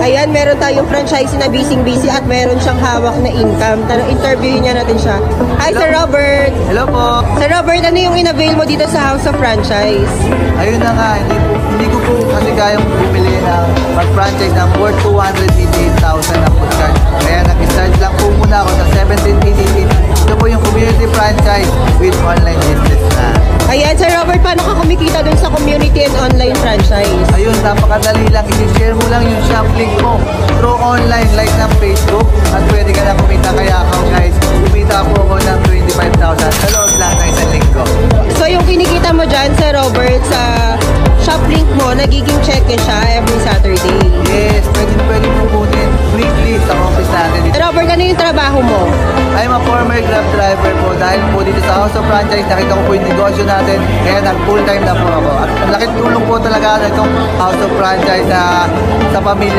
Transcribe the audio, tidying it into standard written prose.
Ayan, meron tayong franchise na busy at meron siyang hawak na income. Interviewin niya natin siya. Hi, Sir Robert! Hello po! Sir Robert, ano yung in-avail mo dito sa House of Franchise? Ayun na nga, hindi ko po kasi kayang bumili ng mag-franchise ng worth 288,000 na food cart. Kaya nag-start lang po muna ako sa 1788. Ito po yung community franchise with online business na. Ayan, Sir Robert, paano ka kumikita dun sa community and online franchise? Ayun, napakadali lang. I-share mo lang yung shop link mo through online like ng Facebook at pwede ka na kumita. Kaya ako guys, kumita po ako ng 25,000 sa loob lang ng isang linggo. So yung kinikita mo dyan, Sir Robert, sa shop link mo, nagiging check-in siya every Saturday. Yes, pwede mo kunin weekly sa office natin. Sir Robert, ano yung trabaho mo? I'm a former Grab driver po. Dahil po dito sa House of Franchise, nakita ko po yung negosyo natin. Kaya nag-full time na po ako. At ang laking tulong po talaga itong House of Franchise sa pamilya.